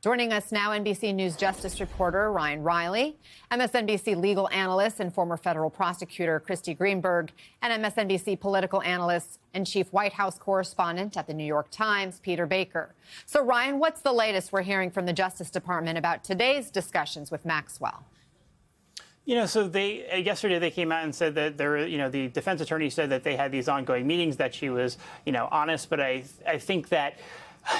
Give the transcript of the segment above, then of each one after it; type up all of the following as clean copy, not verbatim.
Joining us now, NBC News Justice reporter Ryan Riley, MSNBC legal analyst and former federal prosecutor Christy Greenberg, and MSNBC political analyst and chief White House correspondent at the New York Times, Peter Baker. So, Ryan, what's the latest we're hearing from the Justice Department about today's discussions with Maxwell? So yesterday they came out and said that the defense attorney said that they had these ongoing meetings, that she was, honest. But I think that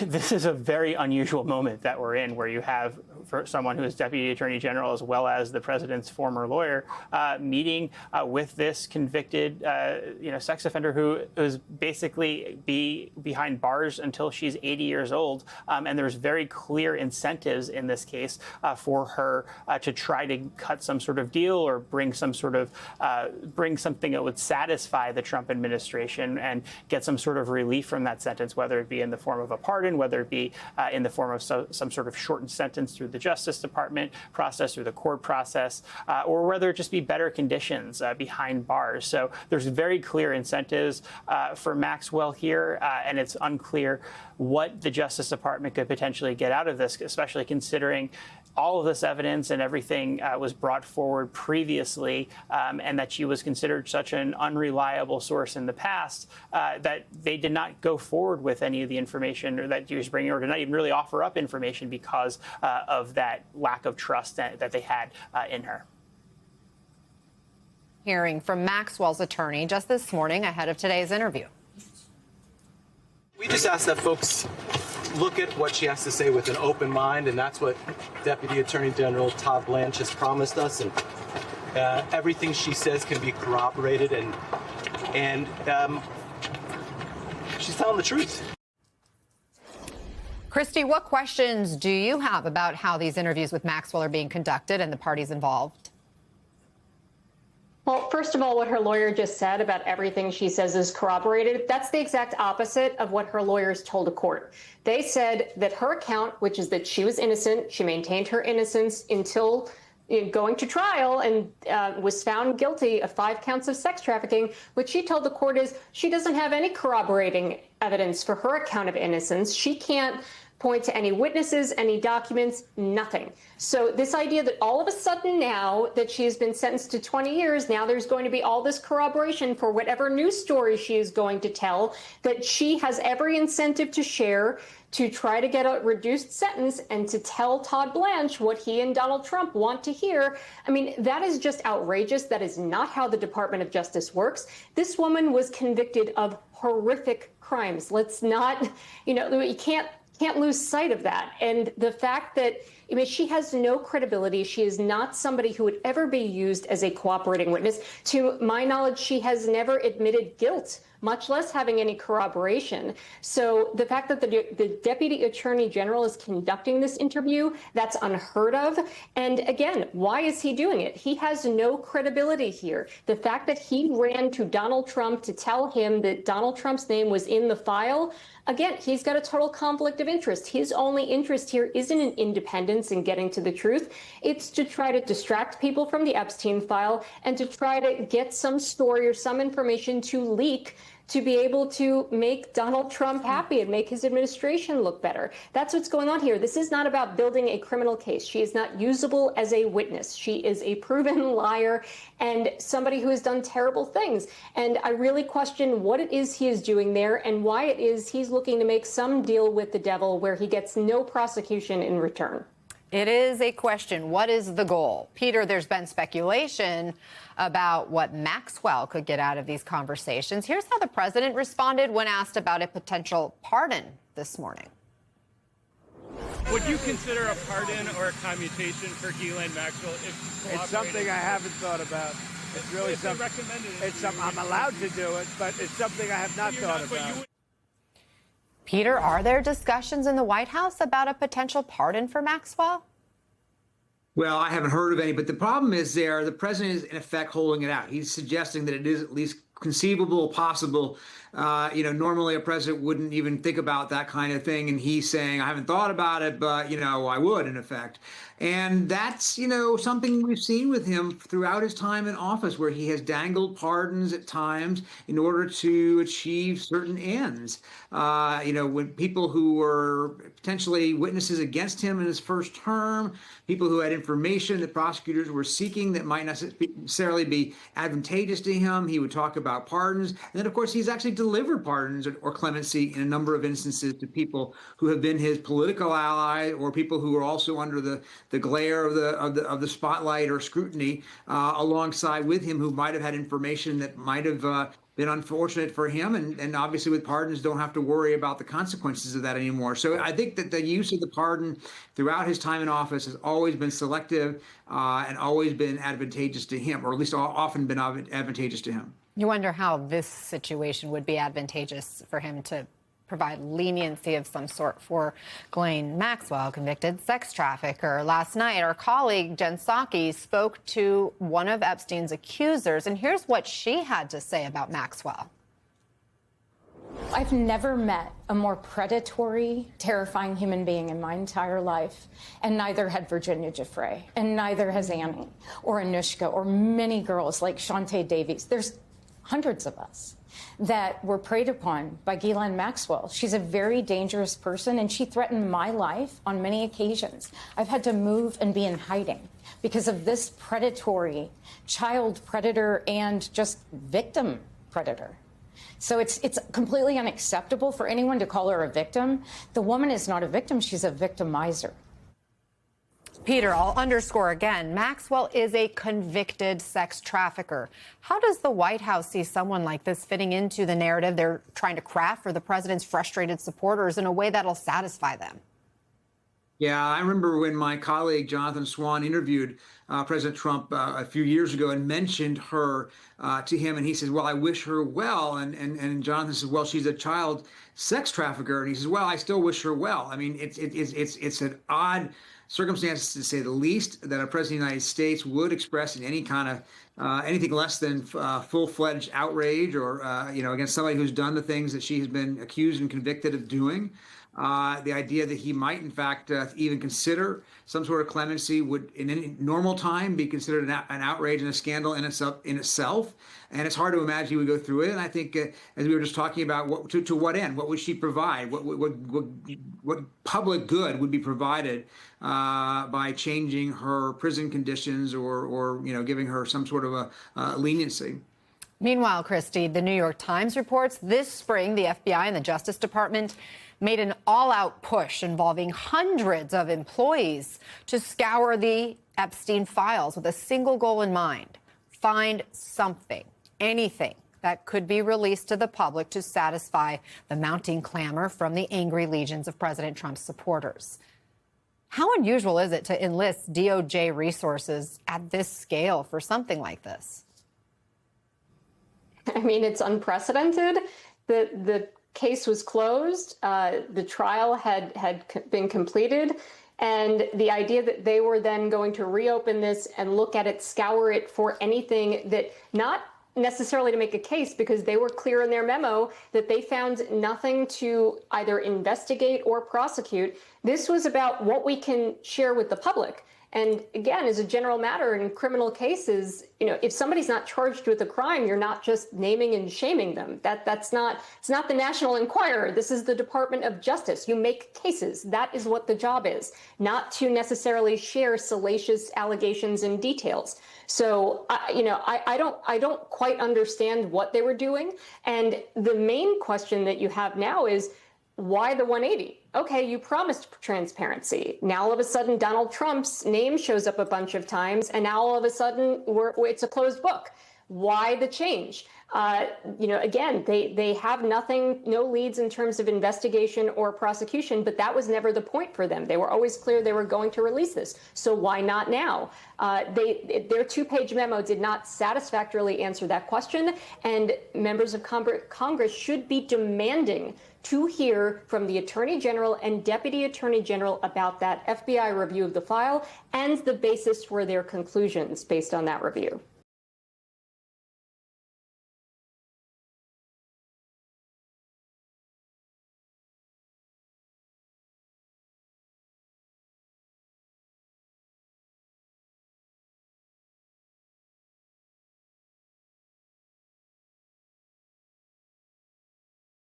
this is a very unusual moment that we're in, where you have for someone who is deputy attorney general as well as the president's former lawyer meeting with this convicted, sex offender who is basically behind bars until she's 80 years old. And there's very clear incentives in this case for her to try to cut some sort of deal or bring something that would satisfy the Trump administration and get some sort of relief from that sentence, whether it be in the form of a pardon, whether it be in the form of some sort of shortened sentence through the Justice Department process, through the court process, or whether it just be better conditions behind bars. So there's very clear incentives for Maxwell here, and it's unclear what the Justice Department could potentially get out of this, especially considering all of this evidence and everything was brought forward previously, and that she was considered such an unreliable source in the past that they did not go forward with any of the information or that she was bringing, or did not even really offer up information because of that lack of trust that they had in her. Hearing from Maxwell's attorney just this morning ahead of today's interview. We just ask that folks look at what she has to say with an open mind, and that's what Deputy Attorney General Todd Blanche has promised us. And everything she says can be corroborated, and she's telling the truth. Christy, what questions do you have about how these interviews with Maxwell are being conducted and the parties involved? Well, first of all, what her lawyer just said about everything she says is corroborated. That's the exact opposite of what her lawyers told a court. They said that her account, which is that she was innocent, she maintained her innocence until going to trial and was found guilty of 5 counts of sex trafficking. What she told the court is she doesn't have any corroborating evidence for her account of innocence. She can't point to any witnesses, any documents, nothing. So this idea that all of a sudden now that she has been sentenced to 20 years, now there's going to be all this corroboration for whatever news story she is going to tell, that she has every incentive to share, to try to get a reduced sentence and to tell Todd Blanche what he and Donald Trump want to hear. I mean, that is just outrageous. That is not how the Department of Justice works. This woman was convicted of horrific crimes. Let's not, you can't lose sight of that. And the fact that, she has no credibility. She is not somebody who would ever be used as a cooperating witness. To my knowledge, she has never admitted guilt, much less having any corroboration. So the fact that the Deputy Attorney General is conducting this interview, that's unheard of. And again, why is he doing it? He has no credibility here. The fact that he ran to Donald Trump to tell him that Donald Trump's name was in the file, again, he's got a total conflict of interest. His only interest here isn't in independence and getting to the truth. It's to try to distract people from the Epstein file and to try to get some story or some information to leak to be able to make Donald Trump happy and make his administration look better. That's what's going on here. This is not about building a criminal case. She is not usable as a witness. She is a proven liar and somebody who has done terrible things. And I really question what it is he is doing there and why it is he's looking to make some deal with the devil where he gets no prosecution in return. It is a question. What is the goal? Peter, there's been speculation about what Maxwell could get out of these conversations. Here's how the president responded when asked about a potential pardon this morning. Would you consider a pardon or a commutation for Ghislaine Maxwell if it's something I haven't thought about. It's really something. I'm allowed to do it, but it's something I have not thought about. Peter, are there discussions in the White House about a potential pardon for Maxwell? Well, I haven't heard of any, but the problem is the president is in effect holding it out. He's suggesting that it is at least conceivable, possible. Normally a president wouldn't even think about that kind of thing. And he's saying, I haven't thought about it, but, I would, in effect. And that's, something we've seen with him throughout his time in office, where he has dangled pardons at times in order to achieve certain ends. When people who were potentially witnesses against him in his first term, people who had information that prosecutors were seeking that might not necessarily be advantageous to him, he would talk about pardons. And then, of course, he's actually delivered pardons or clemency in a number of instances to people who have been his political ally or people who are also under the glare of the spotlight or scrutiny alongside with him, who might have had information that might have been unfortunate for him, and obviously with pardons don't have to worry about the consequences of that anymore. So I think that the use of the pardon throughout his time in office has always been selective and always been advantageous to him, or at least often been advantageous to him. You wonder how this situation would be advantageous for him to provide leniency of some sort for Ghislaine Maxwell, convicted sex trafficker. Last night, our colleague Jen Psaki spoke to one of Epstein's accusers, and here's what she had to say about Maxwell. I've never met a more predatory, terrifying human being in my entire life, and neither had Virginia Giuffre, and neither has Annie, or Anushka, or many girls like Shantae Davies. There's hundreds of us that were preyed upon by Ghislaine Maxwell. She's a very dangerous person, and she threatened my life on many occasions. I've had to move and be in hiding because of this predatory child predator and just victim predator. So it's completely unacceptable for anyone to call her a victim. The woman is not a victim. She's a victimizer. Peter, I'll underscore again, Maxwell is a convicted sex trafficker. How does the White House see someone like this fitting into the narrative they're trying to craft for the president's frustrated supporters in a way that'll satisfy them? Yeah, I remember when my colleague Jonathan Swan interviewed President Trump a few years ago and mentioned her to him, and he says, well, I wish her well. And Jonathan says, well, she's a child sex trafficker. And he says, well, I still wish her well. I mean, it's an odd circumstances, to say the least, that a president of the United States would express in any kind of anything less than full-fledged outrage or against somebody who's done the things that she has been accused and convicted of doing. The idea that he might, in fact, even consider some sort of clemency would, in any normal time, be considered an outrage and a scandal in itself. And it's hard to imagine he would go through it. And I think, as we were just talking about, to what end? What would she provide? What public good would be provided by changing her prison conditions or giving her some sort of a leniency? Meanwhile, Christy, the New York Times reports this spring the FBI and the Justice Department made an all-out push involving hundreds of employees to scour the Epstein files with a single goal in mind: find something, anything that could be released to the public to satisfy the mounting clamor from the angry legions of President Trump's supporters. How unusual is it to enlist DOJ resources at this scale for something like this? I mean, it's unprecedented. The case was closed. The trial had been completed. And the idea that they were then going to reopen this and look at it, scour it for anything that, not necessarily to make a case, because they were clear in their memo that they found nothing to either investigate or prosecute. This was about what we can share with the public. And again, as a general matter in criminal cases, if somebody's not charged with a crime, you're not just naming and shaming them. It's not the National Enquirer. This is the Department of Justice. You make cases. That is what the job is, not to necessarily share salacious allegations and details. So, I don't quite understand what they were doing. And the main question that you have now is, why the 180? Okay, you promised transparency. Now all of a sudden Donald Trump's name shows up a bunch of times, and now all of a sudden it's a closed book. Why the change? Again, they have nothing, no leads in terms of investigation or prosecution, but that was never the point for them. They were always clear they were going to release this. So why not now? Their two-page memo did not satisfactorily answer that question, and members of Congress should be demanding to hear from the Attorney General and Deputy Attorney General about that FBI review of the file and the basis for their conclusions based on that review.